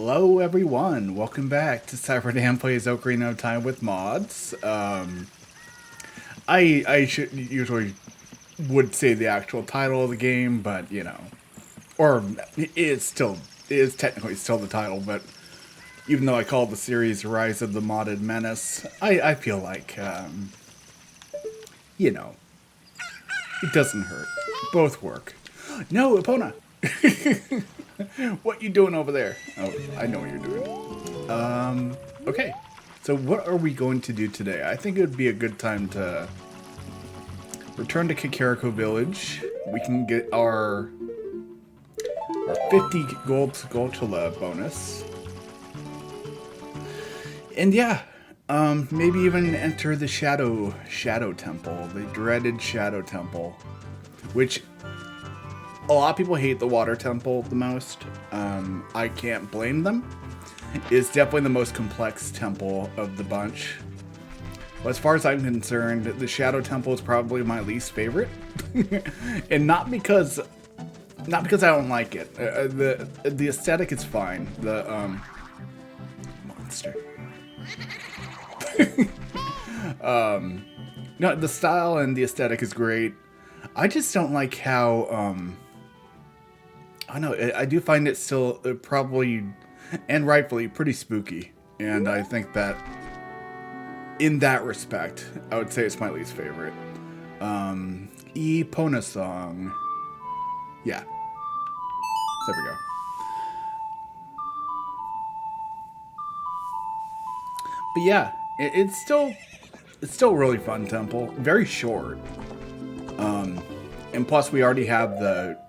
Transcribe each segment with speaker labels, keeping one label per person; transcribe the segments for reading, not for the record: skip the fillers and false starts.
Speaker 1: Hello everyone, welcome back to CyberDan Plays Ocarina of Time with mods. I should usually would say the actual title of the game, but you know, or it is technically still the title, but even though I called the series Rise of the Modded Menace, I feel like you know, it doesn't hurt. Both work. No, Epona! What you doing over there? Oh, I know what you're doing. Okay. So what are we going to do today? I think it would be a good time to return to Kakariko Village. We can get our 50 gold to Golchola bonus. And yeah, maybe even enter the Shadow Temple, the dreaded Shadow Temple, which a lot of people hate the Water Temple the most. I can't blame them. It's definitely the most complex temple of the bunch. But as far as I'm concerned, the Shadow Temple is probably my least favorite. And not because I don't like it. The aesthetic is fine. The monster. No, the style and the aesthetic is great. I just don't like how I don't know, I do find it still probably and rightfully pretty spooky, and I think that in that respect I would say it's my least favorite. Epona song. Yeah, there we go. But yeah, it's still a really fun temple, very short, and plus we already have the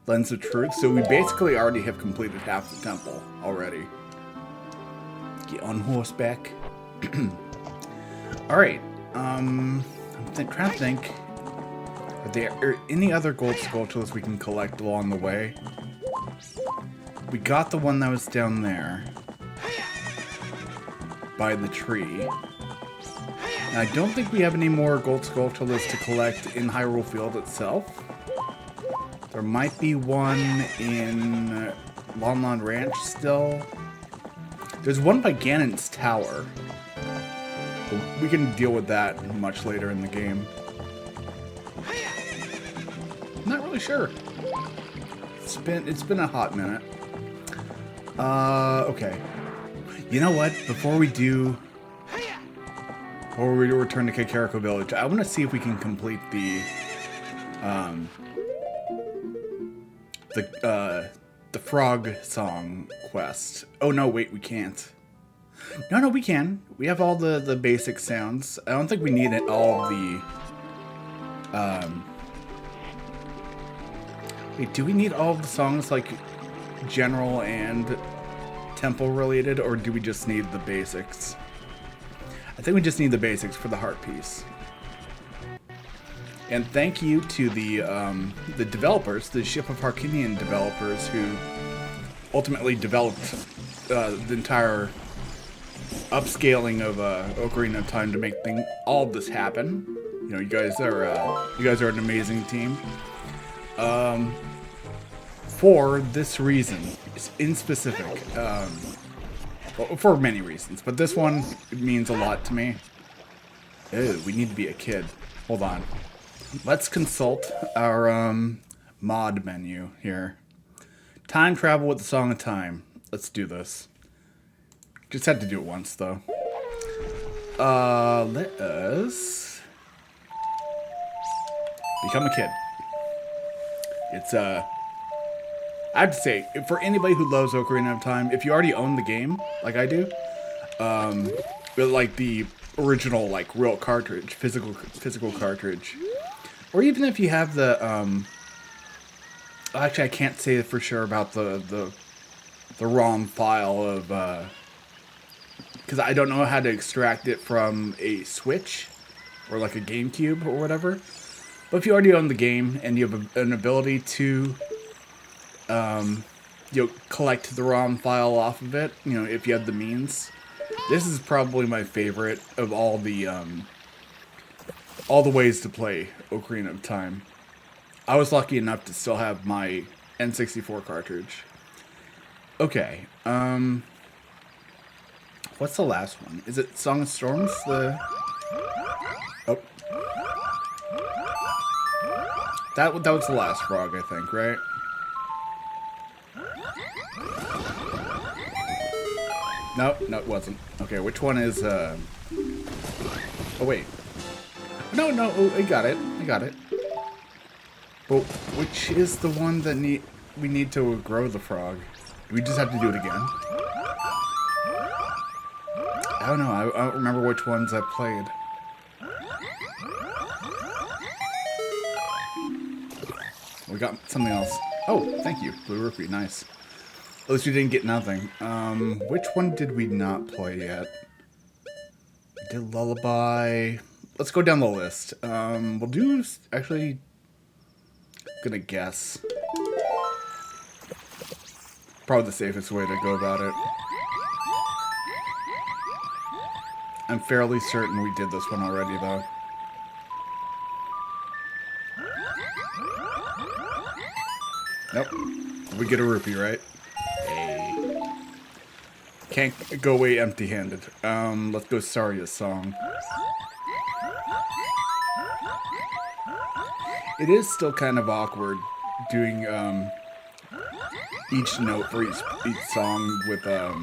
Speaker 1: Lens of Truth, so we basically already have completed half the temple already. Get on horseback. Alright, I'm trying to think. Are there any other gold sculptures we can collect along the way? We got the one that was down there by the tree. And I don't think we have any more gold sculptures to collect in Hyrule Field itself. There might be one in Lon Lon Ranch still. There's one by Ganon's Tower. But we can deal with that much later in the game. Not really sure. It's been a hot minute. Okay. You know what? Before we return to Kakariko Village, I want to see if we can complete the frog song quest. Oh no, wait, we can't. No, we can. We have all the basic sounds. I don't think we need it all the wait, do we need all of the songs like general and temple related, or do we just need the basics? I think we just need the basics for the heart piece. And thank you to the developers, the Ship of Harkinian developers, who ultimately developed the entire upscaling of Ocarina of Time to make all of this happen. You know, you guys are an amazing team. For this reason, in specific, well, for many reasons, but this one means a lot to me. Ew, we need to be a kid. Hold on. Let's consult our mod menu here. Time travel with the Song of Time. Let's do this. Just had to do it once though. Let us become a kid. It's I have to say, for anybody who loves Ocarina of Time, if you already own the game like I do, but like the original like real cartridge, physical cartridge. Or even if you have the, actually I can't say for sure about the ROM file of, because I don't know how to extract it from a Switch or like a GameCube or whatever. But if you already own the game and you have an ability to, collect the ROM file off of it, you know, if you have the means, this is probably my favorite of all the ways to play Ocarina of Time. I was lucky enough to still have my N64 cartridge. Okay. What's the last one? Is it Song of Storms? The oh, that was the last frog, I think, right? No, it wasn't. Okay, which one is? Oh wait. No. Oh, I got it. But which is the one that we need to grow the frog? Do we just have to do it again? I don't know. I don't remember which ones I played. We got something else. Oh, thank you. Blue rupee. Nice. At least we didn't get nothing. Which one did we not play yet? We did Lullaby. Let's go down the list. We'll do... Actually... Gonna guess. Probably the safest way to go about it. I'm fairly certain we did this one already, though. Nope. We get a rupee, right? Hey. Can't go away empty-handed. Let's go Saria's song. It is still kind of awkward doing each note for each song with a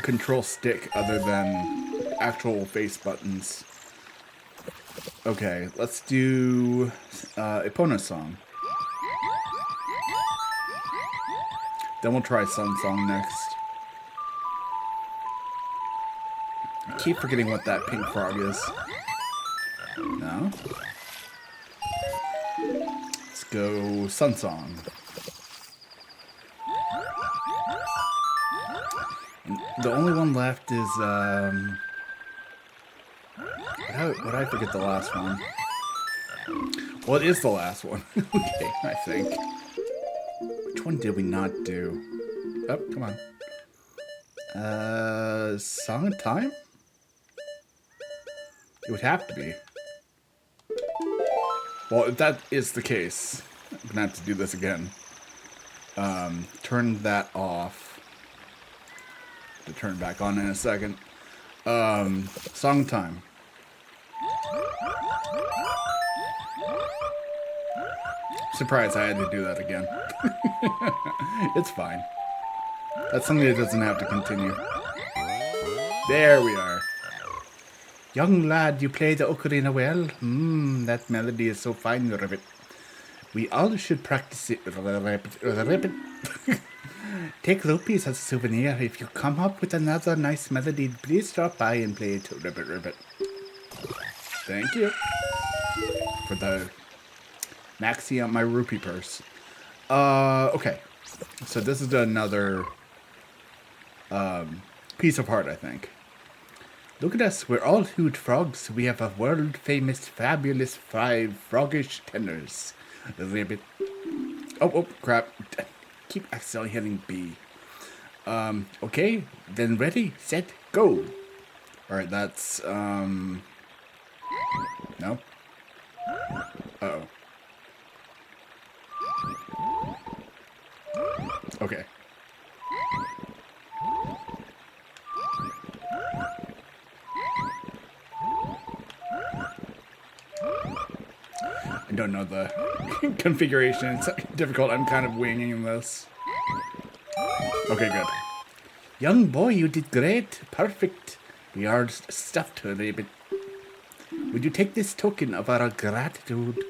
Speaker 1: control stick other than actual face buttons. Okay, let's do Epona's song. Then we'll try Sun Song next. I keep forgetting what that pink frog is. No? Let's go Sun Song. And the only one left is, would I forget the last one? Well, it is the last one. Okay, I think. Which one did we not do? Oh, come on. Song of Time? It would have to be. Well, if that is the case, I'm gonna have to do this again. Turn that off. To turn back on in a second. Song of Time. Surprised I had to do that again. It's fine. That's something that doesn't have to continue. There we are. Young lad, you play the ocarina well. That melody is so fine, Ribbit. We all should practice it. Ribbit. Take rupees as a souvenir. If you come up with another nice melody, please stop by and play it, Ribbit. Thank you for the maxi on my rupee purse. Okay. So this is another piece of heart, I think. Look at us, we're all huge frogs. We have a world-famous, fabulous 5 froggish tenors. Ribbit. Oh, crap. Keep accidentally hitting B. Okay, then ready, set, go. Alright, that's, no? Uh-oh. Okay. I don't know the configuration. It's difficult. I'm kind of winging this. Okay, good. Young boy, you did great. Perfect. We are stuffed a little bit. Would you take this token of our gratitude?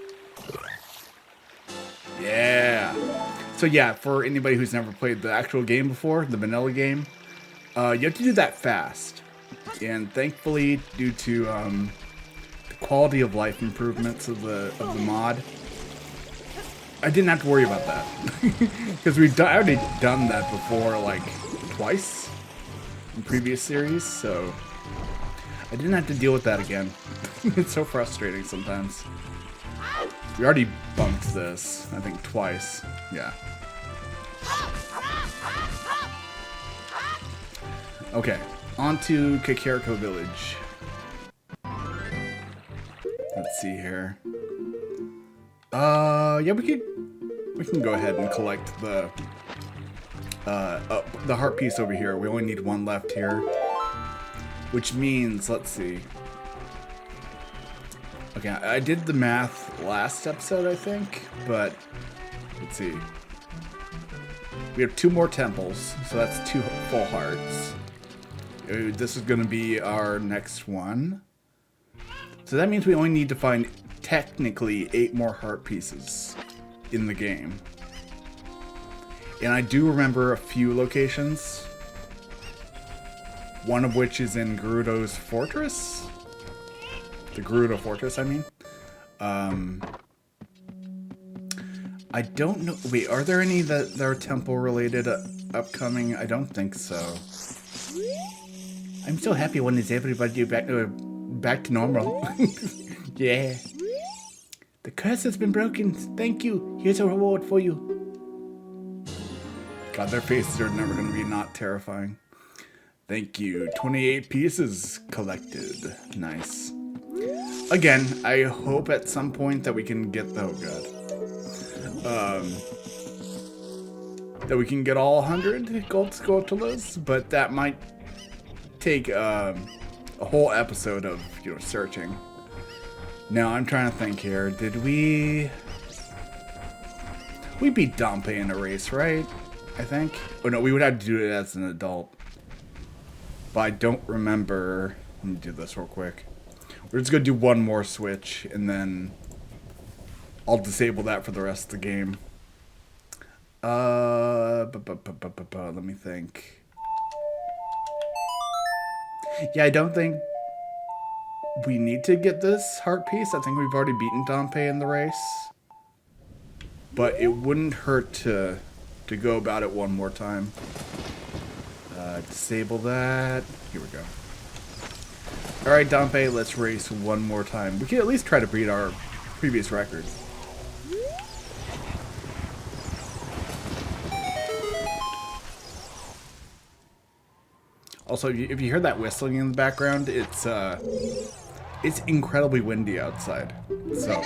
Speaker 1: Yeah. So yeah, for anybody who's never played the actual game before, the vanilla game, you have to do that fast. And thankfully, due to the quality of life improvements of the mod, I didn't have to worry about that. Because we've already done that before, like, twice in previous series, so I didn't have to deal with that again. It's so frustrating sometimes. We already bumped this, I think, twice. Yeah. Okay, on to Kakariko Village. Let's see here. Yeah, we can go ahead and collect the the heart piece over here. We only need one left here. Which means, let's see. Okay, I did the math last episode, I think, but let's see. We have 2 more temples, so that's 2 full hearts. This is going to be our next one. So that means we only need to find, technically, 8 more heart pieces in the game. And I do remember a few locations. One of which is in Gerudo's Fortress. The Gerudo Fortress, I mean. I don't know. Wait, are there any that are temple related upcoming? I don't think so. I'm so happy when is everybody back to normal. Yeah. The curse has been broken. Thank you. Here's a reward for you. God, their faces are never going to be not terrifying. Thank you. 28 pieces collected. Nice. Again, I hope at some point that we can get the... Oh, God. That we can get all 100 gold scotulas, but that might take a whole episode of, you know, searching. Now, I'm trying to think here. Did we... We beat Dompe in a race, right? I think. Oh, no, we would have to do it as an adult. But I don't remember. Let me do this real quick. We're just going to do one more switch, and then I'll disable that for the rest of the game. Let me think. Yeah, I don't think we need to get this heart piece. I think we've already beaten Dompe in the race. But it wouldn't hurt to go about it one more time. Disable that. Here we go. Alright, Dompe, let's race one more time. We can at least try to beat our previous record. Also, if you hear that whistling in the background, it's incredibly windy outside. So,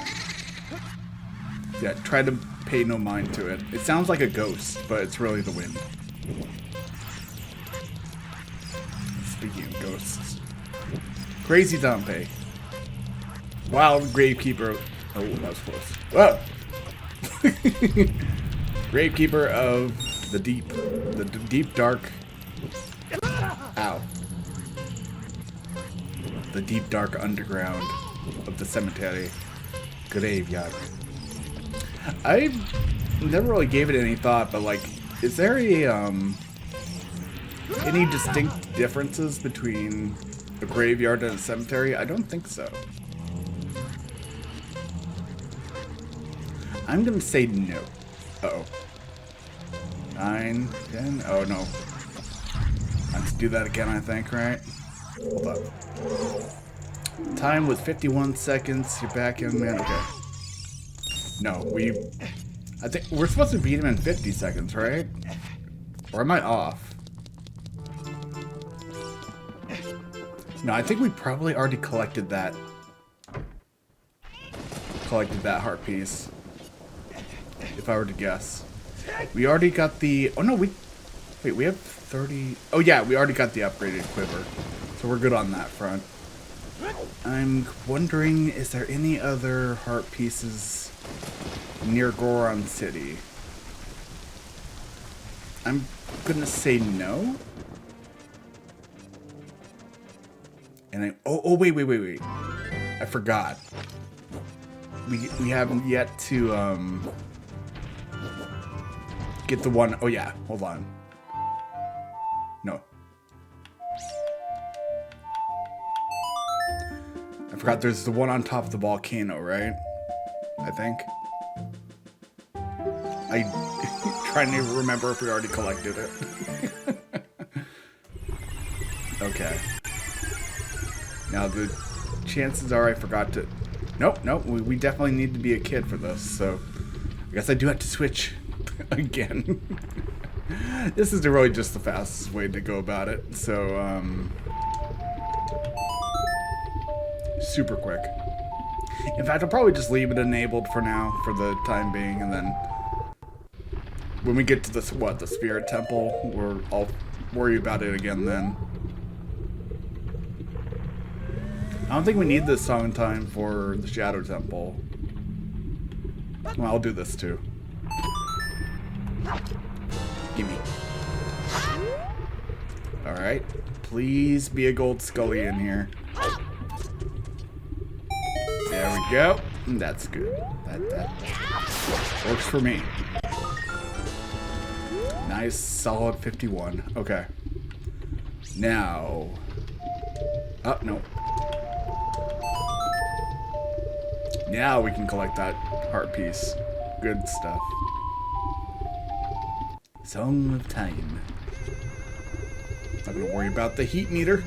Speaker 1: yeah, try to pay no mind to it. It sounds like a ghost, but it's really the wind. Speaking of ghosts. Crazy Dompe. Wild Gravekeeper. Oh, that was close. Whoa! Gravekeeper of the deep. The deep dark. Ow. The deep dark underground of the cemetery. Graveyard. I never really gave it any thought, but like, is there any distinct differences between a graveyard and a cemetery? I don't think so. I'm gonna say no. Uh-oh. 9, 10, oh no. I have to do that again, I think, right? Hold up. Time was 51 seconds. You're back in, man. Okay. No, I think we're supposed to beat him in 50 seconds, right? Or am I off? No, I think we probably already collected that. Heart piece. If I were to guess. We already got the... Oh, no, wait, we have 30... Oh, yeah, we already got the upgraded quiver. So we're good on that front. I'm wondering, is there any other heart pieces near Goron City? I'm gonna say no. And oh wait. I forgot. We haven't yet to get the one. Oh yeah, hold on. No. I forgot there's the one on top of the volcano, right? I think. I trying to remember if we already collected it. Okay. Now the chances are I forgot to... Nope, we definitely need to be a kid for this, so I guess I do have to switch again. This is really just the fastest way to go about it, so super quick. In fact, I'll probably just leave it enabled for now, for the time being, and then When we get to this, the Spirit Temple, I'll worry about it again then. I don't think we need this song in time for the Shadow Temple. Well, I'll do this too. Gimme. Alright. Please be a gold Scully in here. There we go. That's good. That works for me. Nice, solid 51. Okay. Now. Oh, no. Now we can collect that heart piece. Good stuff. Song of Time. Not gonna worry about the heat meter.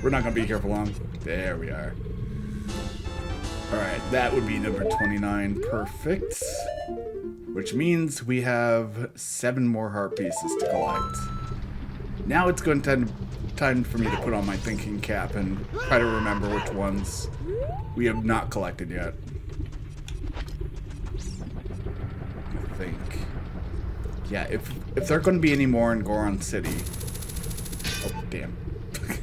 Speaker 1: We're not gonna be here for long. There we are. Alright, that would be number 29. Perfect. Which means we have 7 more heart pieces to collect. Now it's going to time for me to put on my thinking cap and try to remember which ones we have not collected yet. I think. Yeah, if there are going to be any more in Goron City. Oh, damn.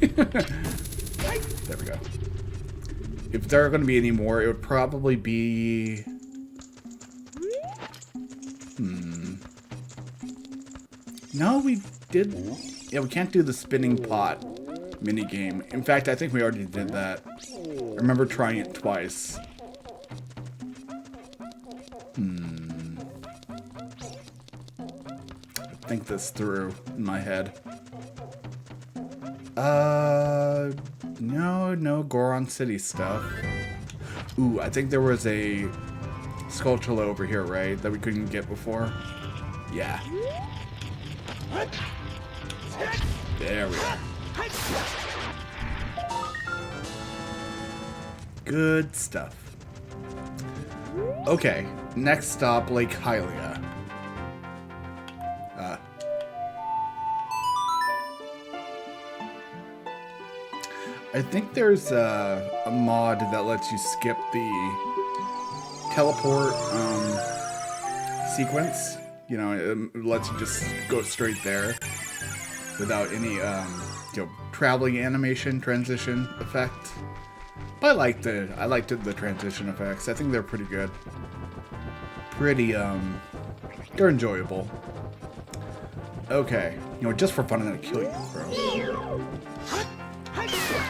Speaker 1: There we go. If there are going to be any more, it would probably be... No, we did... Yeah, we can't do the spinning pot minigame. In fact, I think we already did that. I remember trying it twice. Think this through in my head. No Goron City stuff. Ooh, I think there was a Skulltula over here, right? That we couldn't get before. Yeah. There we are. Good stuff. Okay, next stop, Lake Hylia. I think there's a mod that lets you skip the teleport sequence. You know, it lets you just go straight there without any traveling animation transition effect. But I liked the transition effects. I think they're pretty good. They're enjoyable. Okay, just for fun, I'm gonna kill you, Crow.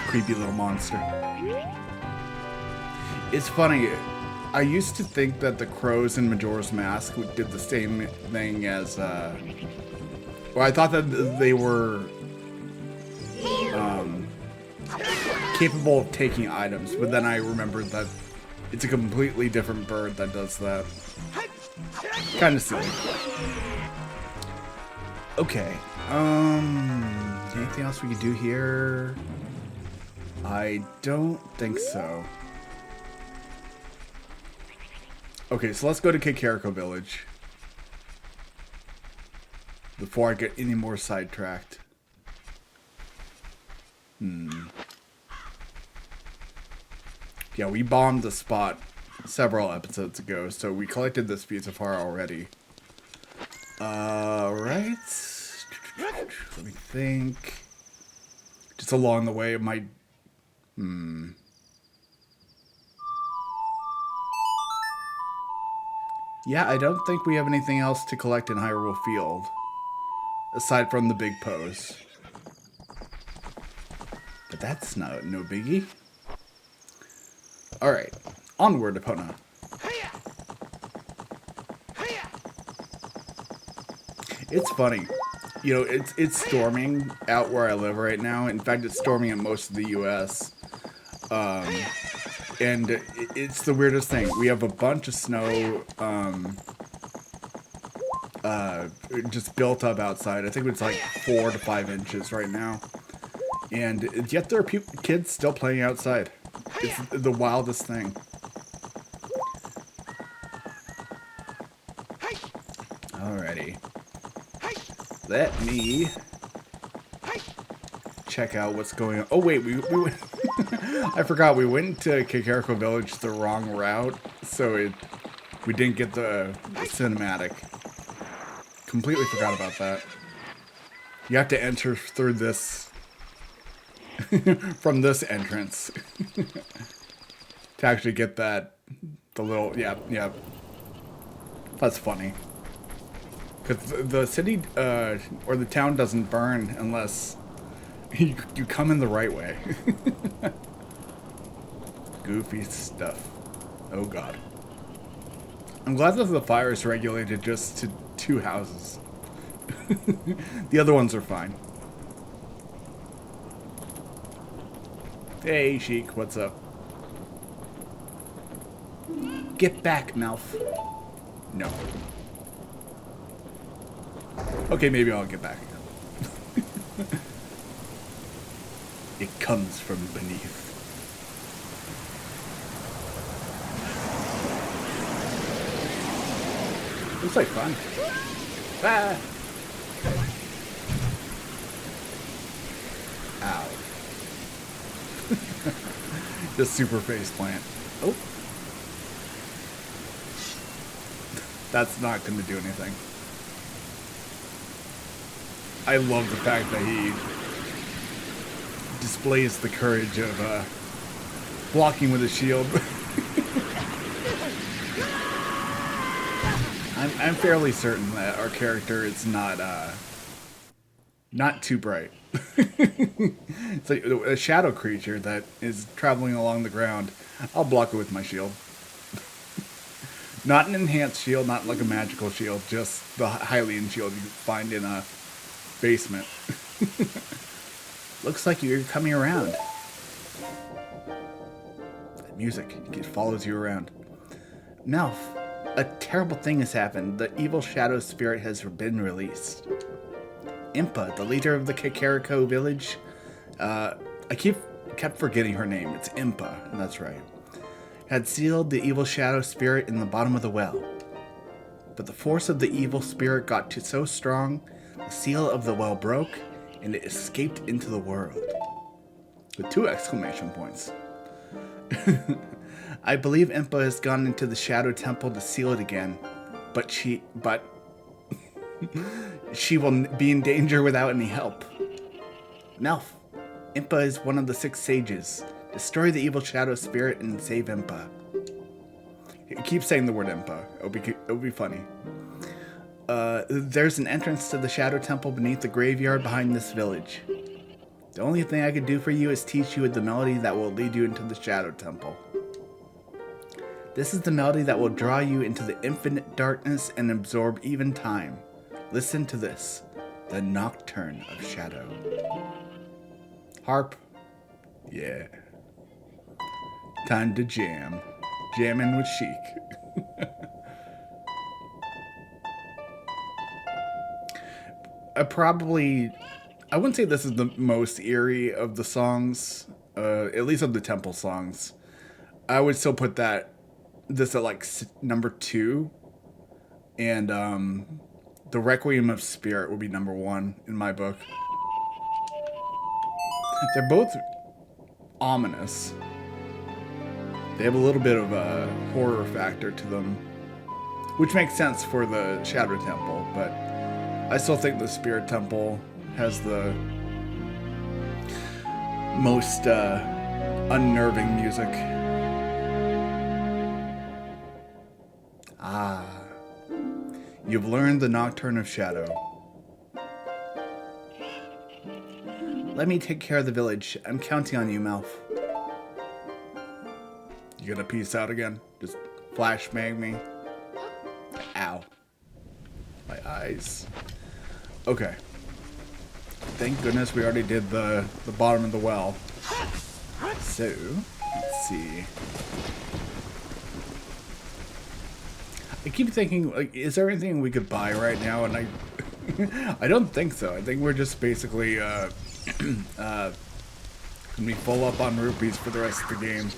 Speaker 1: Creepy little monster. It's funny. I used to think that the crows in Majora's Mask did the same thing as, or I thought that they were capable of taking items, but then I remembered that it's a completely different bird that does that. Kind of silly. Okay. Anything else we could do here? I don't think so. Okay, so let's go to Kakariko Village before I get any more sidetracked. Yeah, we bombed the spot several episodes ago, so we collected this piece of heart already. Right. Let me think. Just along the way, it might... Yeah, I don't think we have anything else to collect in Hyrule Field. Aside from the big pose. But that's no biggie. Alright, onward, Epona. It's funny. It's storming out where I live right now. In fact, it's storming in most of the U.S. And it's the weirdest thing. We have a bunch of snow just built up outside. I think it's like 4 to 5 inches right now. And yet there are kids still playing outside. It's the wildest thing. Alrighty. Let me check out what's going on. Oh wait, we went I forgot we went to Kakariko Village the wrong route, so we didn't get the cinematic. Completely forgot about that. You have to enter through this from this entrance to actually get that. The little yeah. That's funny. Because the city or the town doesn't burn unless you come in the right way. Goofy stuff. Oh god. I'm glad that the fire is regulated just to 2 houses. The other ones are fine. Hey, Sheik, what's up? Get back, Malf. No. Okay, maybe I'll get back. It comes from beneath. Looks like fun. Ah! Ow. Just super face plant. Oh. That's not going to do anything. I love the fact that he displays the courage of blocking with a shield. I'm fairly certain that our character is not too bright. It's like a shadow creature that is traveling along the ground. I'll block it with my shield. Not an enhanced shield, not like a magical shield, just the Hylian shield you find in a basement. Looks like you're coming around. That music, it follows you around. Melf, a terrible thing has happened. The evil shadow spirit has been released. Impa, the leader of the Kakariko village, I kept forgetting her name. It's Impa, and that's right. Had sealed the evil shadow spirit in the bottom of the well. But the force of the evil spirit got so strong, the seal of the well broke, and it escaped into the world. With 2 exclamation points. I believe Impa has gone into the Shadow Temple to seal it again, but she will be in danger without any help. Melf, Impa is one of the 6 sages. Destroy the evil shadow spirit and save Impa. Keep saying the word Impa. It'll be funny. There's an entrance to the Shadow Temple beneath the graveyard behind this village. The only thing I can do for you is teach you the melody that will lead you into the Shadow Temple. This is the melody that will draw you into the infinite darkness and absorb even time. Listen to this. The Nocturne of Shadow. Harp. Yeah. Time to jam. Jamming with Sheik. I wouldn't say this is the most eerie of the songs, at least of the temple songs. I would still put this at like number 2, and the Requiem of Spirit would be number 1 in my book. They're both ominous. They have a little bit of a horror factor to them, which makes sense for the Shadow Temple, but I still think the Spirit Temple has the most unnerving music. Ah, you've learned the Nocturne of Shadow. Let me take care of the village. I'm counting on you, Malf. You gonna peace out again? Just flashbang me? Ow. My eyes. Okay. Thank goodness we already did the bottom of the well. So, let's see. I keep thinking, like, is there anything we could buy right now? And I don't think so. I think we're just basically gonna be full up on rupees for the rest of the game.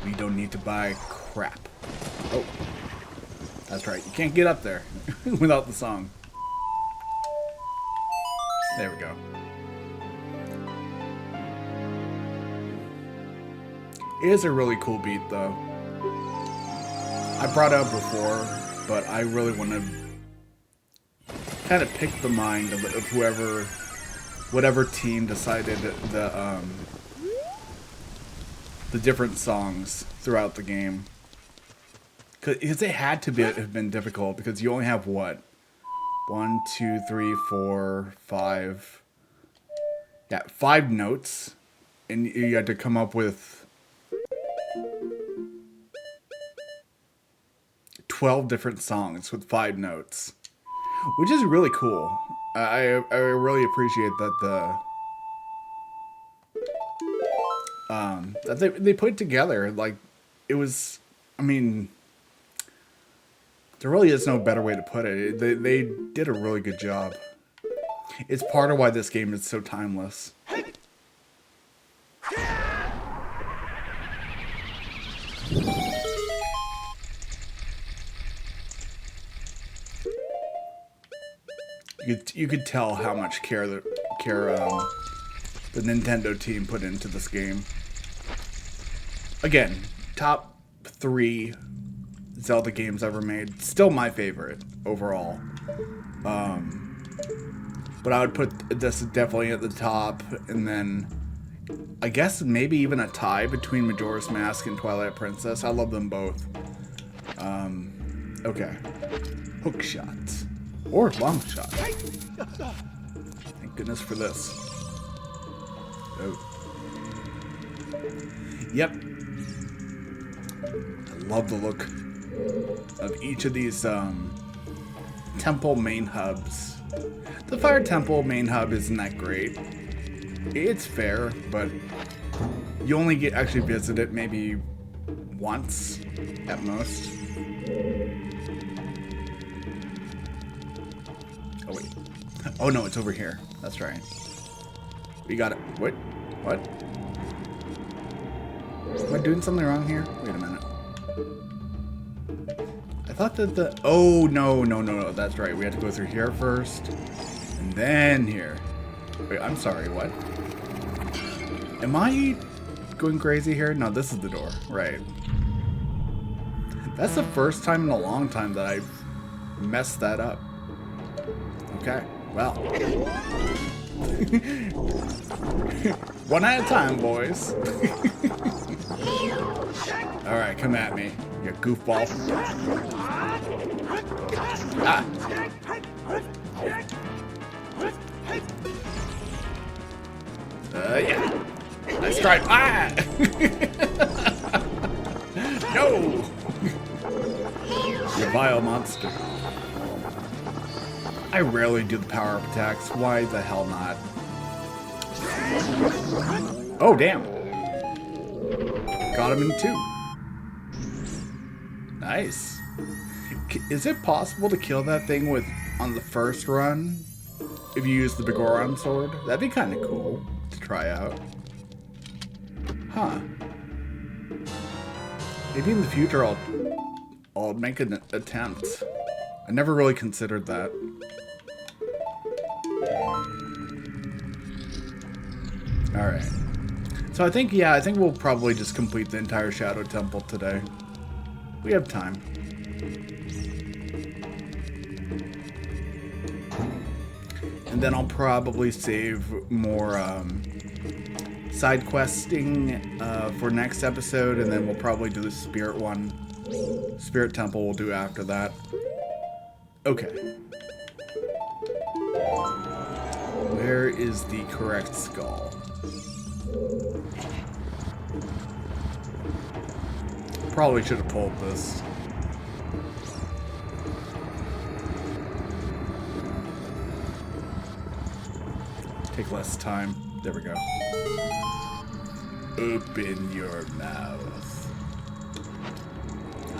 Speaker 1: We don't need to buy crap. Oh, that's right. You can't get up there without the song. There we go. It is a really cool beat, though. I brought it up before. but I really want to kind of pick the mind of whatever team decided the different songs throughout the game. Because it had to have been difficult, because you only have what? 1, 2, 3, 4, 5. Yeah, 5 notes. And you had to come up with 12 different songs with 5 notes. Which is really cool. I really appreciate that that they put it together. Like, it was, I mean, there really is no better way to put it. They did a really good job. It's part of why this game is so timeless. You could tell how much care the Nintendo team put into this game. Again, top 3 Zelda games ever made. Still my favorite overall. But I would put this definitely at the top, and then I guess maybe even a tie between Majora's Mask and Twilight Princess. I love them both. Okay. Hook shots. Or long shots. Thank goodness for this. Oh. Yep. I love the look of each of these temple main hubs. The Fire Temple main hub isn't that great. It's fair, but you only actually visit it maybe once at most. Oh wait. Oh no, it's over here. That's right. We got it. What? What? Am I doing something wrong here? Wait a minute. I thought that the... Oh, no. That's right. We had to go through here first. And then here. Wait, I'm sorry. What? Am I going crazy here? No, this is the door. Right. That's the first time in a long time that I've messed that up. Okay. Well. One at a time, boys. Alright, come at me, you goofball. Ah. Yeah. Nice try. Ah! No! You vile monster. I rarely do the power-up attacks. Why the hell not? Oh, damn. Got him in 2. Nice. Is it possible to kill that thing on the first run if you use the Bigoron sword? That'd be kind of cool to try out. Huh. Maybe in the future I'll make an attempt. I never really considered that. Alright. So I think we'll probably just complete the entire Shadow Temple today. We have time. And then I'll probably save more side questing for next episode, and then we'll probably do the Spirit one. Spirit Temple we'll do after that. Okay. Where is the correct skull? Probably should have pulled this. Take less time. There we go. Open your mouth.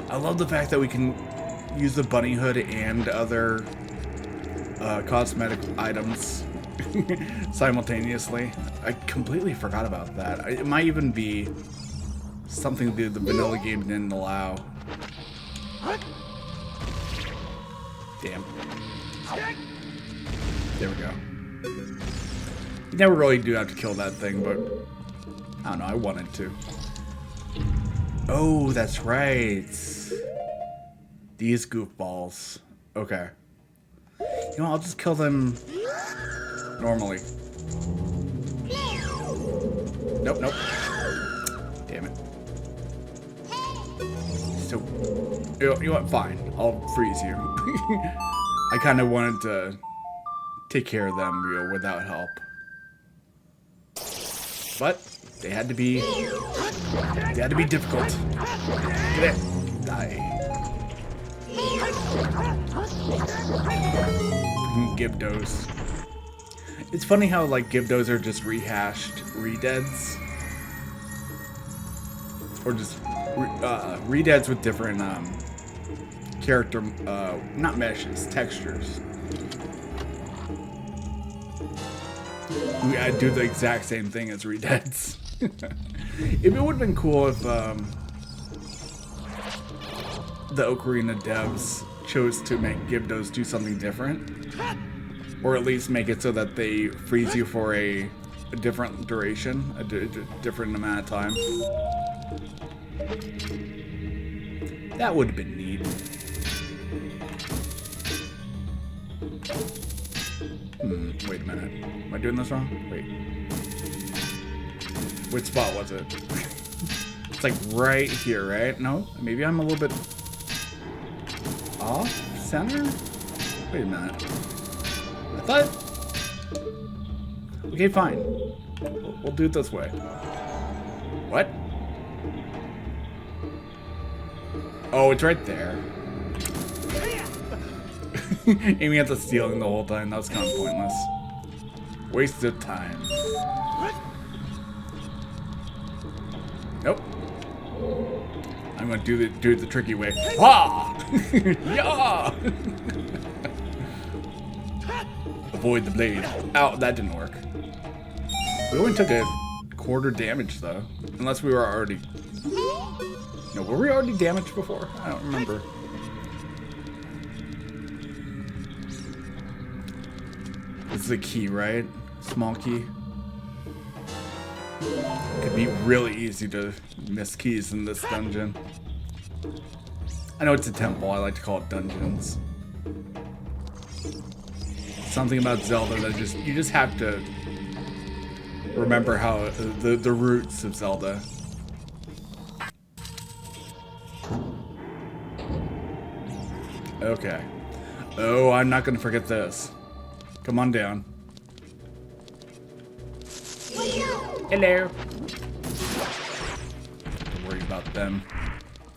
Speaker 1: I love the fact that we can use the bunny hood and other cosmetic items simultaneously. I completely forgot about that. It might even be something the vanilla game didn't allow. Damn. There we go. You never really do have to kill that thing, but I don't know, I wanted to. Oh, that's right. These goofballs. Okay. You know, I'll just kill them normally. Nope, nope. Damn it. So, you know what? Fine. I'll freeze you. I kind of wanted to take care of them, you know, without help. But they had to be difficult. Get it. Die. Gibdos. It's funny how like Gibdos are just rehashed redeads, or just redeads with different character, not meshes, textures. I do the exact same thing as redeads. If it would have been cool if the Ocarina devs chose to make Gibdos do something different, or at least make it so that they freeze you for a different duration, a different amount of time. That would have been neat. Wait a minute. Am I doing this wrong? Wait. Which spot was it? It's like right here, right? No? Maybe I'm a little bit off center? Wait a minute. I thought... Okay, fine. We'll do it this way. What? Oh, it's right there. Aiming at the ceiling the whole time, that was kind of pointless. Waste of time. Nope. I'm gonna do the tricky way. Ha! Yeah! Avoid the blade. Ow, that didn't work. We only took a quarter damage though. Unless we were already... No, were we already damaged before? I don't remember. This is a key, right? Small key. Could be really easy to miss keys in this dungeon. I know it's a temple, I like to call it dungeons. Something about Zelda that you just have to remember how the roots of Zelda. Okay. Oh, I'm not gonna forget this. Come on down. Hello. Don't worry about them.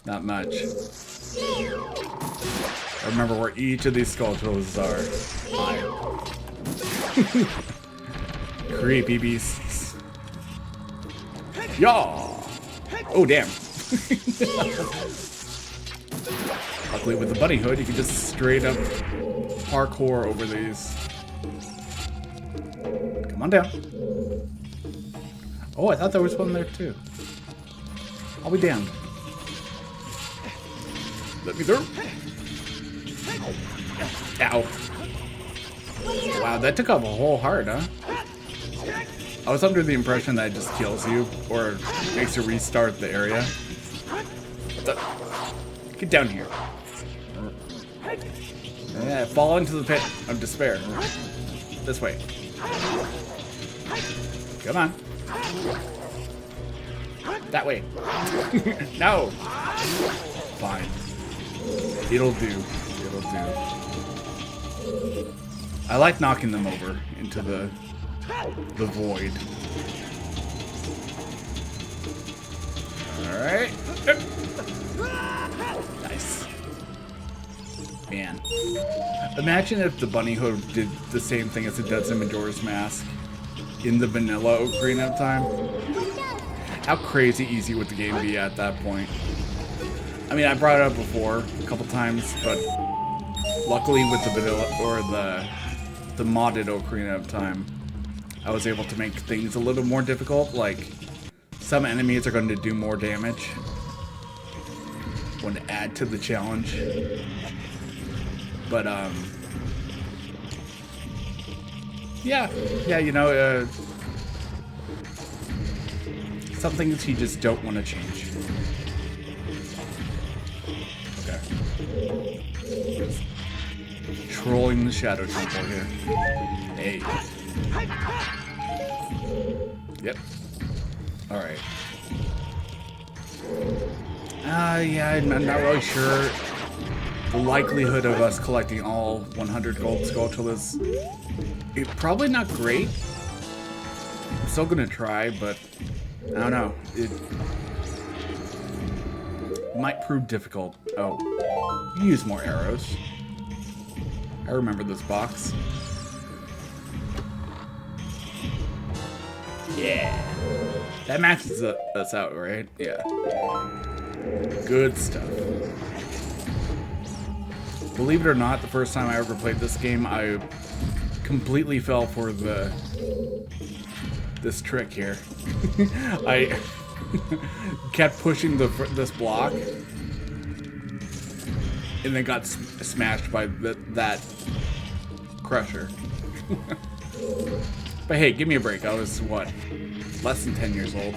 Speaker 1: Not much. I remember where each of these skulls are. Creepy beasts. Yaw! Oh, damn. Luckily with the bunny hood, you can just straight up parkour over these. Come on down. Oh, I thought there was one there too. I'll be damned. Let me through. Ow. Wow, that took off a whole heart, huh? I was under the impression that it just kills you or makes you restart the area. Get down here. Yeah, fall into the pit of despair. This way. Come on. That way. No. Fine. It'll do. It'll do. I like knocking them over into the void. Alright. Nice. Man. Imagine if the bunny hood did the same thing as it does in Majora's Mask in the vanilla Ocarina of Time. How crazy easy would the game be at that point? I mean, I brought it up before a couple times, but luckily with the vanilla or the modded Ocarina of Time, I was able to make things a little more difficult. Like, some enemies are going to do more damage. Want to add to the challenge. But yeah, you know, some things you just don't want to change. Okay. Trolling the Shadow Temple here. Hey. Yep. Alright. Yeah, I'm not really sure. The likelihood of us collecting all 100 gold Skulltulas is probably not great. I'm still gonna try, but I don't know. It might prove difficult. Oh, you use more arrows. I remember this box. Yeah. That maxes us out, right? Yeah. Good stuff. Believe it or not, the first time I ever played this game, I completely fell for this trick here. I kept pushing this block, and then got smashed by that crusher. But hey, give me a break. I was, what, less than 10 years old.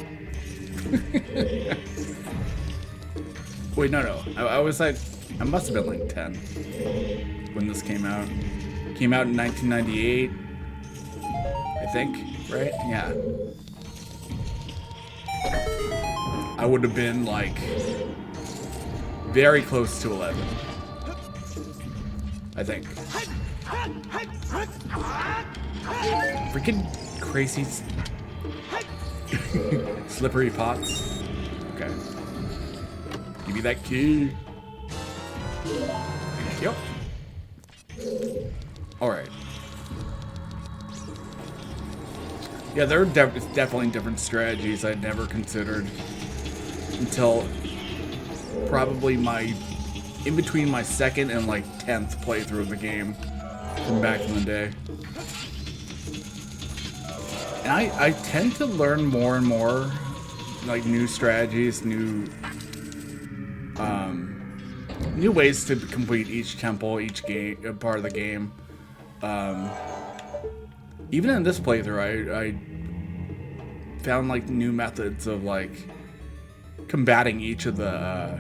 Speaker 1: Wait, no. I was like, I must have been like 10 when this came out. Came out in 1998, I think, right? Yeah. I would have been like very close to 11. I think. Freaking crazy slippery pots. Okay. Give me that key. Yep. Alright. Yeah, there are definitely different strategies I'd never considered until probably in between my second and like 10th playthrough of the game from back in the day. And I tend to learn more and more like new strategies, new ways to complete each temple, each game, part of the game. Even in this playthrough, I found like new methods of like combating each of the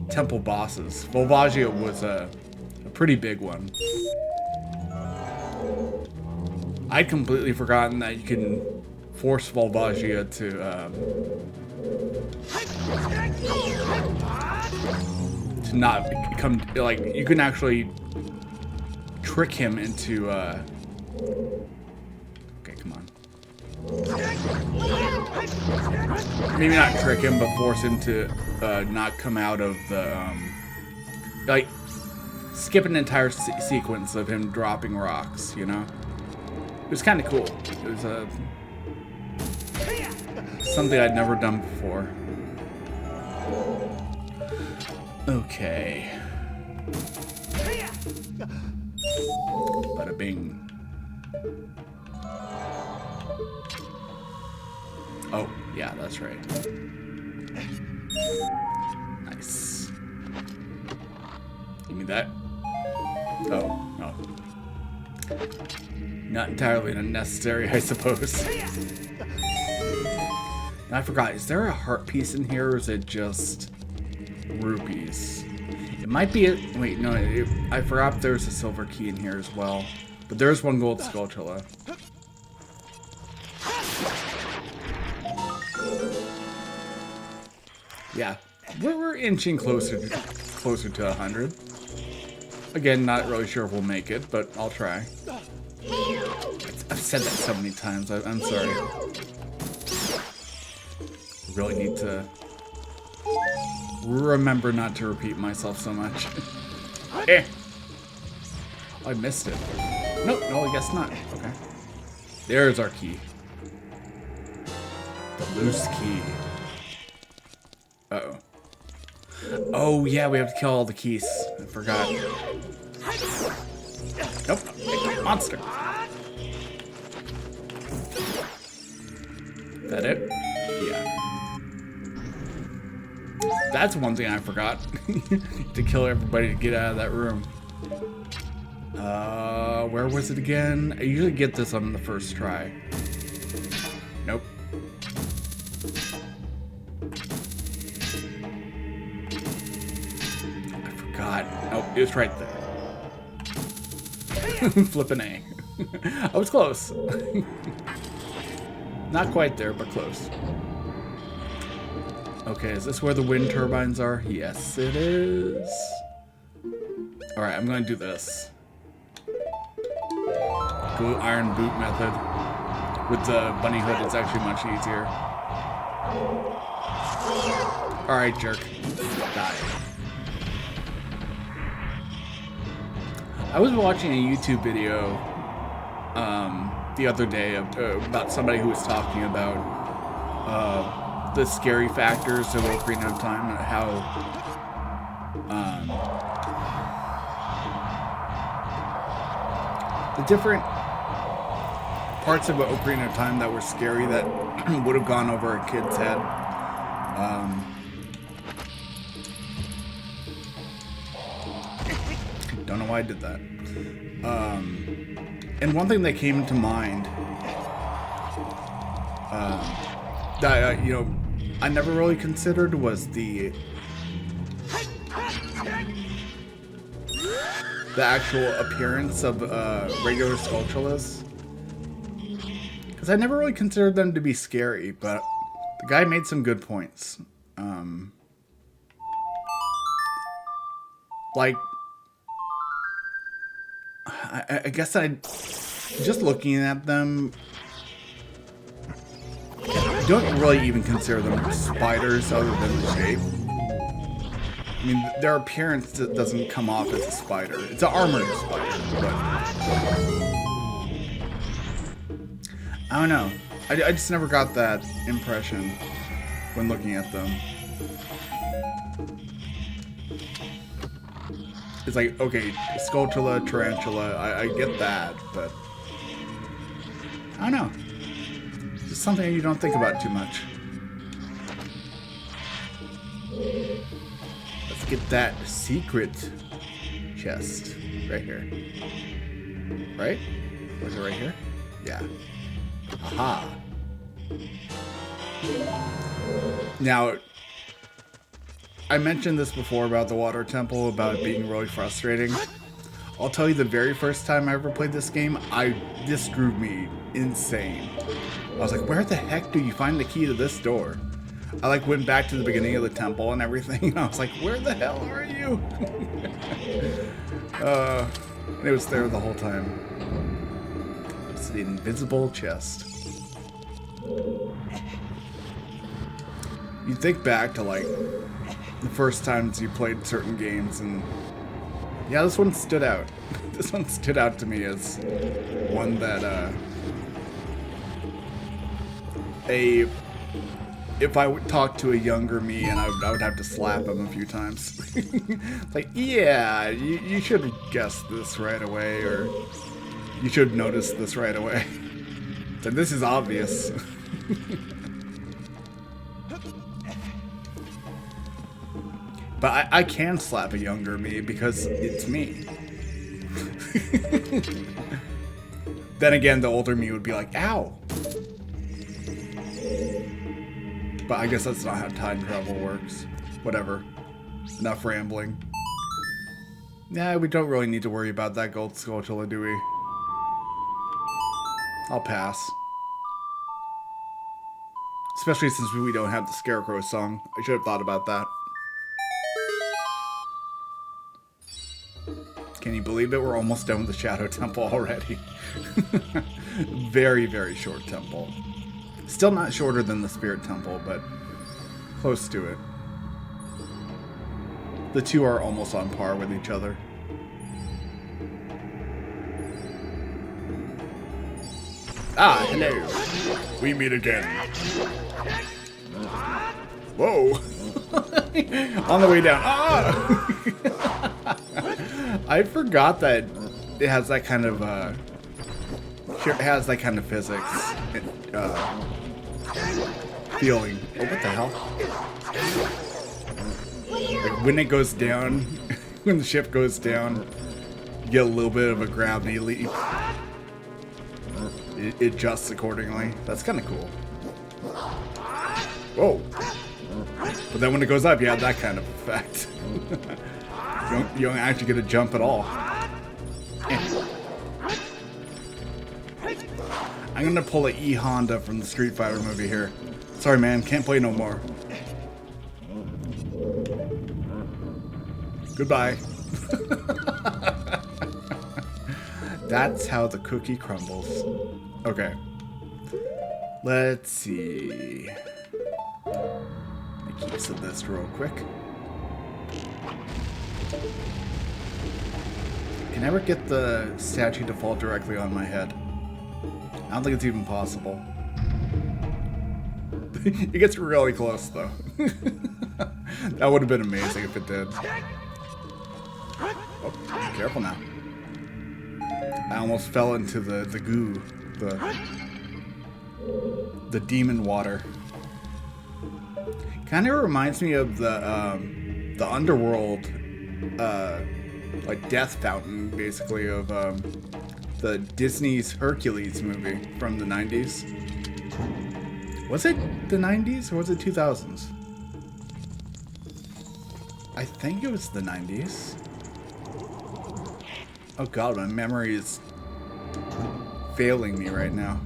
Speaker 1: temple bosses. Volvagia was a pretty big one. I'd completely forgotten that you can force Volvagia to not become, like, you can actually trick him into, okay, come on. Maybe not trick him, but force him to, not come out of the, like, skip an entire sequence of him dropping rocks, you know? It was kind of cool. It was, something I'd never done before. Okay. Bada bing. Oh, yeah, that's right. Nice. Give me that. Oh, no. Not entirely unnecessary, I suppose. I forgot, is there a heart piece in here, or is it just rupees? It might be a, wait, no, I forgot if there's a silver key in here as well. But there's one gold Skulltula. Yeah, we're inching closer to 100. Again, not really sure if we'll make it, but I'll try. I've said that so many times, I'm sorry. Really need to remember not to repeat myself so much. Eh. Oh, I missed it. Nope, no, I guess not. Okay. There's our key. The loose key. Uh-oh. Oh, yeah, we have to kill all the keys. I forgot. Nope. Monster. Is that it? Yeah. That's one thing I forgot. To kill everybody to get out of that room. Where was it again? I usually get this on the first try. Nope. I forgot God. Nope, it was right there. Flippin' A. I was close. Not quite there, but close. Okay, is this where the wind turbines are? Yes, it is. Alright, I'm gonna do this. Go iron boot method. With the bunny hood, it's actually much easier. Alright, jerk. Die. I was watching a YouTube video the other day about somebody who was talking about the scary factors of Ocarina of Time and how the different parts of Ocarina of Time that were scary that would have gone over a kid's head. Don't know why I did that. And one thing that came to mind that you know, I never really considered was the actual appearance of regular Skulltulas. Because I never really considered them to be scary, but the guy made some good points. Like, I guess just looking at them, I don't really even consider them spiders other than the shape. I mean, their appearance doesn't come off as a spider. It's an armored spider, but I don't know. I just never got that impression when looking at them. It's like, okay, Skulltula, Tarantula, I get that, but I don't know. It's just something you don't think about too much. Let's get that secret chest right here. Right? Was it right here? Yeah. Aha. Now, I mentioned this before about the water temple, about it being really frustrating. I'll tell you, the very first time I ever played this game, this drove me insane. I was like, where the heck do you find the key to this door? I like went back to the beginning of the temple and everything, and I was like, where the hell are you? And it was there the whole time. It's the invisible chest. You think back to like the first times you played certain games, and yeah, this one stood out. This one stood out to me as one that if I would talk to a younger me, and I would have to slap him a few times. Like, yeah, you should have guessed this right away, or you should notice this right away. So this is obvious. But I can slap a younger me because it's me. Then again, the older me would be like, ow. But I guess that's not how time travel works. Whatever. Enough rambling. Yeah, we don't really need to worry about that gold Skulltula, do we? I'll pass. Especially since we don't have the Scarecrow song. I should have thought about that. Can you believe it? We're almost done with the Shadow Temple already. Very, very short temple. Still not shorter than the Spirit Temple, but close to it. The two are almost on par with each other. Ah, hello. We meet again. Whoa. On the way down. Ah! I forgot that it has that kind of physics feeling. Oh, what the hell? Like when it goes down, when the ship goes down, you get a little bit of a gravity leap. It adjusts accordingly. That's kind of cool. Whoa. But then when it goes up, you have that kind of effect. You don't actually get a jump at all. I'm gonna pull a E Honda from the Street Fighter movie here. Sorry, man, can't play no more. Goodbye. That's how the cookie crumbles. Okay. Let's see. Let me keep some of this real quick. I can never get the statue to fall directly on my head. I don't think it's even possible. It gets really close, though. That would have been amazing if it did. Oh, be careful now. I almost fell into the goo, the demon water. Kind of reminds me of the underworld, like death fountain, basically, of the Disney's Hercules movie from the 90s. Was it the 90s or was it 2000s? I think it was the 90s. Oh god, my memory is failing me right now.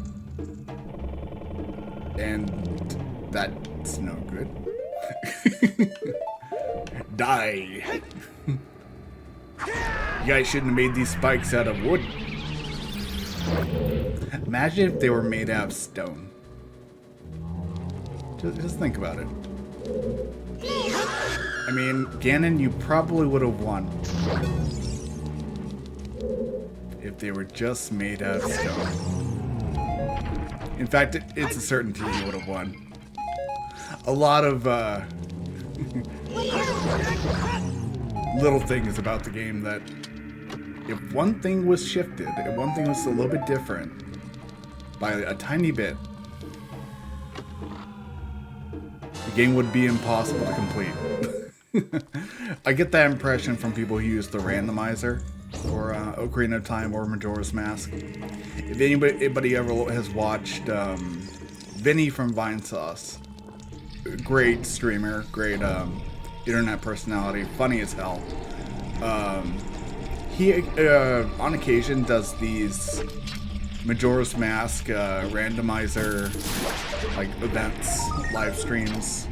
Speaker 1: And that's no good. Die! You guys shouldn't have made these spikes out of wood. Imagine if they were made out of stone. Just think about it. I mean, Ganon, you probably would have won. If they were just made out of stone. In fact, it's a certainty you would have won. A lot of little things about the game that if one thing was shifted, if one thing was a little bit different by a tiny bit, the game would be impossible to complete. I get that impression from people who use the randomizer for Ocarina of Time or Majora's Mask. If anybody ever has watched Vinny from Vinesauce, great streamer, great internet personality, funny as hell. He on occasion does these Majora's Mask randomizer like events, live streams.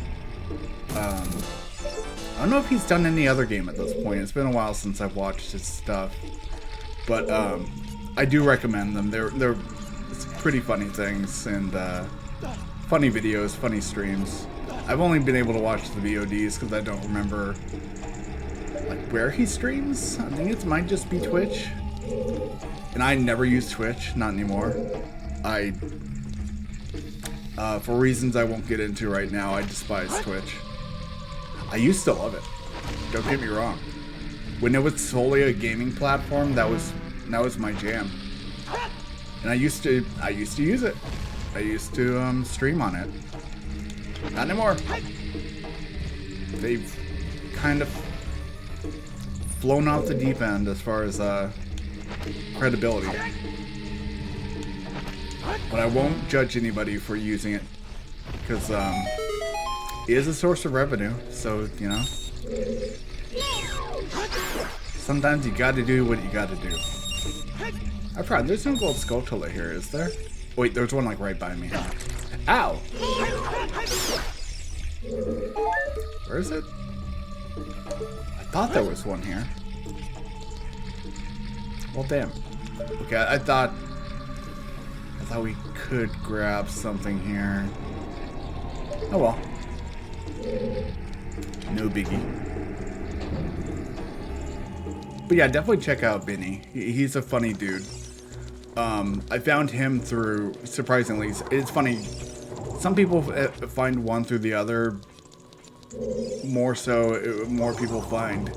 Speaker 1: I don't know if he's done any other game at this point. It's been a while since I've watched his stuff, but I do recommend them. They're pretty funny things and funny videos, funny streams. I've only been able to watch the VODs because I don't remember like where he streams. I think it might just be Twitch. And I never use Twitch, not anymore. For reasons I won't get into right now, I despise Twitch. I used to love it. Don't get me wrong. When it was solely a gaming platform, that was my jam. And I used to use it. I used to stream on it. Not anymore. They've kind of flown off the deep end as far as credibility. But I won't judge anybody for using it because it is a source of revenue. So, you know, sometimes you gotta do what you gotta do. I forgot, there's no gold Skulltula here, is there? Wait, there's one like right by me. Ow! Where is it? I thought there was one here. Well, damn. Okay, I thought we could grab something here. Oh well. No biggie. But yeah, definitely check out Vinny. He's a funny dude. I found him through, surprisingly, it's funny. Some people find one through the other. More people find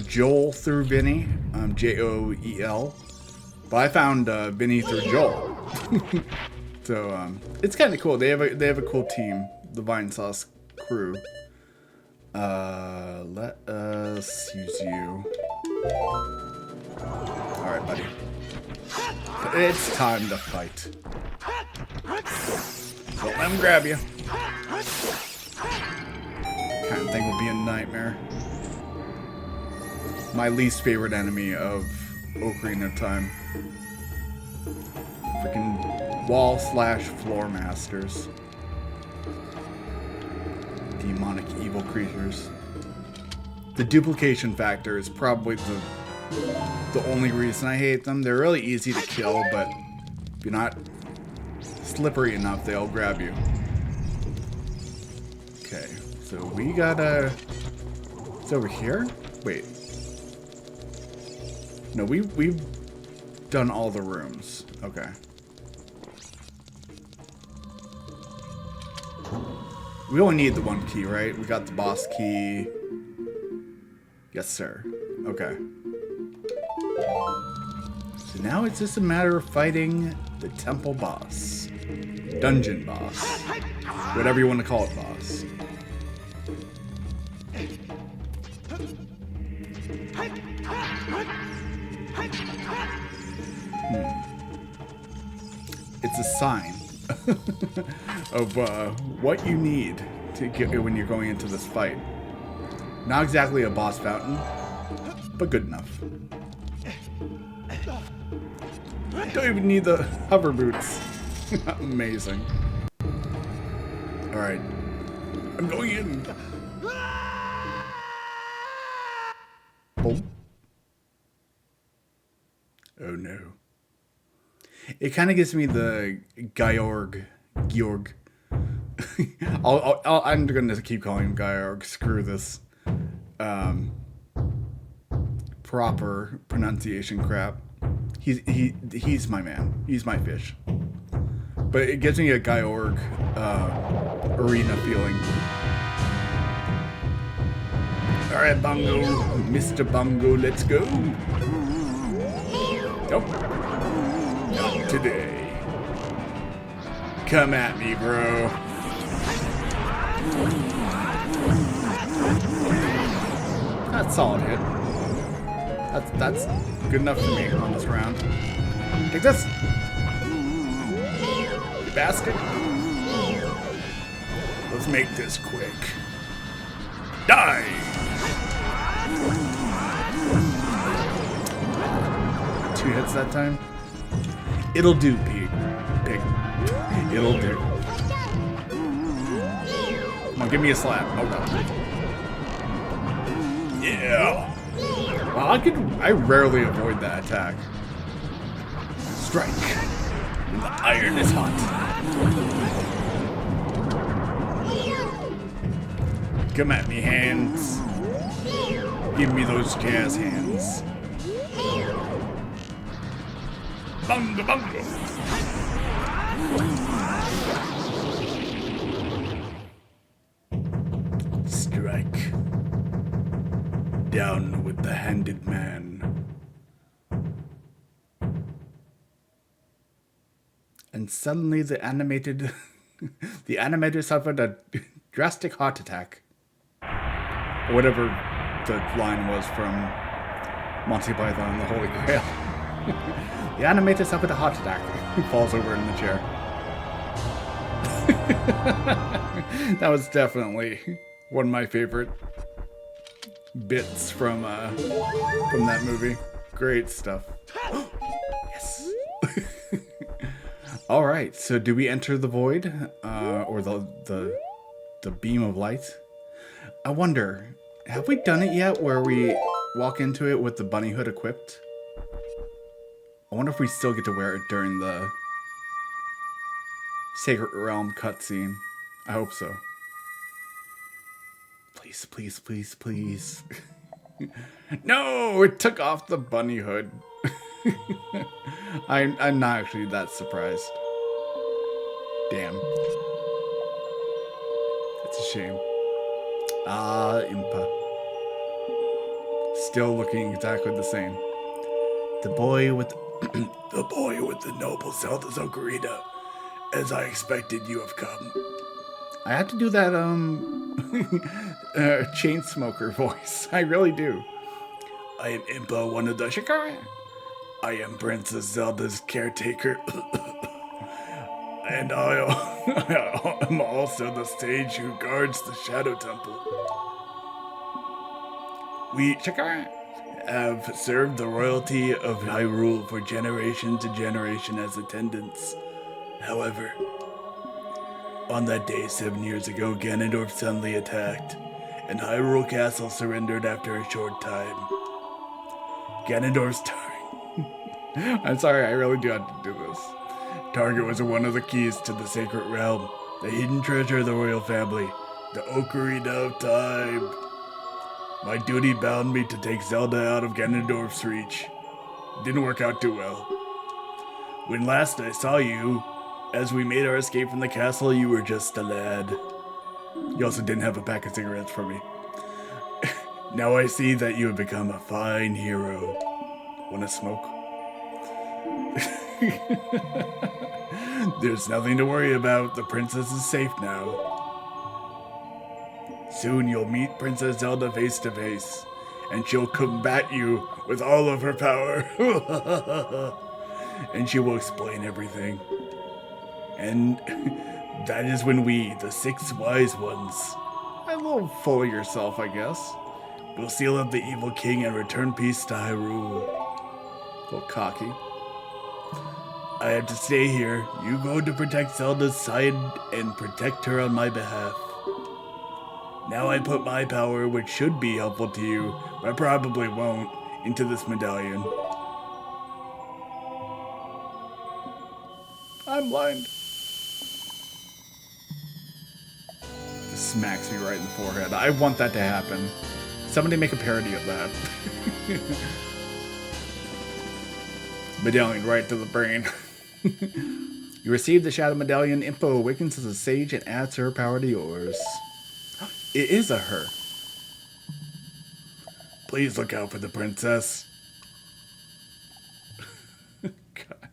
Speaker 1: Joel through Vinny, Joel. But I found Vinny through Joel. So it's kind of cool. They have a cool team, the Vinesauce crew. Let us use you. All right, buddy. It's time to fight. Don't let him grab you. Kind of thing would be a nightmare. my least favorite enemy of Ocarina of Time. Freaking wall/floor masters. Demonic evil creatures. The duplication factor is probably the only reason I hate them. They're really easy to kill, but if you're not slippery enough, they'll grab you. Okay, so we gotta... It's over here? Wait. No, we've done all the rooms. Okay. We only need the one key, right? We got the boss key. Yes, sir. Okay. So now it's just a matter of fighting the temple boss. Dungeon boss. Whatever you want to call it, boss. It's a sign of what you need to get when you're going into this fight. Not exactly a boss fountain, but good enough. Don't even need the hover boots. Amazing. Alright. I'm going in. Oh. Oh no. It kind of gives me the Georg. I'm going to keep calling him Georg. Screw this proper pronunciation crap. He's my man. He's my fish. But it gives me a Georg arena feeling. Alright, Bongo. Mr. Bongo, let's go. Nope. Not today. Come at me, bro. That's a solid hit. That's good enough for me on this round. Take this! You bastard! Let's make this quick. Die! Two hits that time? It'll do, pig. It'll do. Come on, give me a slap. Oh god. Yeah! Wow, I rarely avoid that attack. Strike. When the iron is hot. Come at me, hands. Give me those jazz hands. Bunga bunga. Strike. Down with the handed man. And suddenly the animator suffered a drastic heart attack. Or whatever the line was from Monty Python and the Holy Grail. The animator suffered a heart attack. He falls over in the chair. That was definitely one of my favorite bits from that movie. Great stuff. Yes. All right. So, do we enter the void, or the beam of light? I wonder. Have we done it yet? Where we walk into it with the bunny hood equipped? I wonder if we still get to wear it during the Sacred Realm cutscene. I hope so. Please, please, please, please. No, it took off the bunny hood. I'm not actually that surprised. Damn. It's a shame. Ah, Impa. Still looking exactly the same. The boy with the noble Zelda's Ocarina. As I expected, you have come. I have to do that chain smoker voice. I really do. I am Impa, one of the Shikara. I am Princess Zelda's caretaker. And I am also the sage who guards the Shadow Temple. have served the royalty of Hyrule for generation to generation as attendants. However, on that day 7 years ago, Ganondorf suddenly attacked, and Hyrule Castle surrendered after a short time. Ganondorf's I'm sorry, I really do have to do this. Target was one of the keys to the sacred realm, the hidden treasure of the royal family, the Ocarina of Time. My duty bound me to take Zelda out of Ganondorf's reach. Didn't work out too well. When last I saw you, as we made our escape from the castle, you were just a lad. You also didn't have a pack of cigarettes for me. Now I see that you have become a fine hero. Wanna smoke? There's nothing to worry about. The princess is safe now. Soon you'll meet Princess Zelda face to face, and she'll combat you with all of her power. And she will explain everything. And that is when we, the 6 wise ones, a little full of yourself, I guess, will seal up the evil king and return peace to Hyrule. A little cocky. I have to stay here. You go to protect Zelda's side and protect her on my behalf. Now I put my power, which should be helpful to you, but probably won't, into this medallion. I'm blind. Just smacks me right in the forehead. I want that to happen. Somebody make a parody of that. Medallion right to the brain. You receive the Shadow Medallion. Impo awakens as a sage and adds her power to yours. It is a her. Please look out for the princess. God.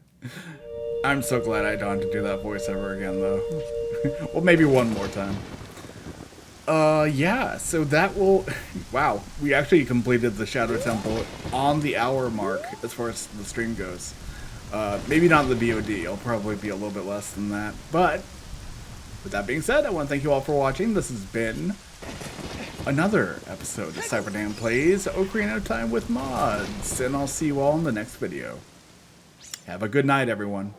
Speaker 1: I'm so glad I don't have to do that voice ever again, though. Well, maybe one more time. Yeah, so that will... Wow, we actually completed the Shadow Temple on the hour mark as far as the stream goes. Maybe not the VOD. I'll probably be a little bit less than that. But, with that being said, I want to thank you all for watching. This has been another episode of CyberDan Plays Ocarina of Time with Mods. And I'll see you all in the next video. Have a good night, everyone.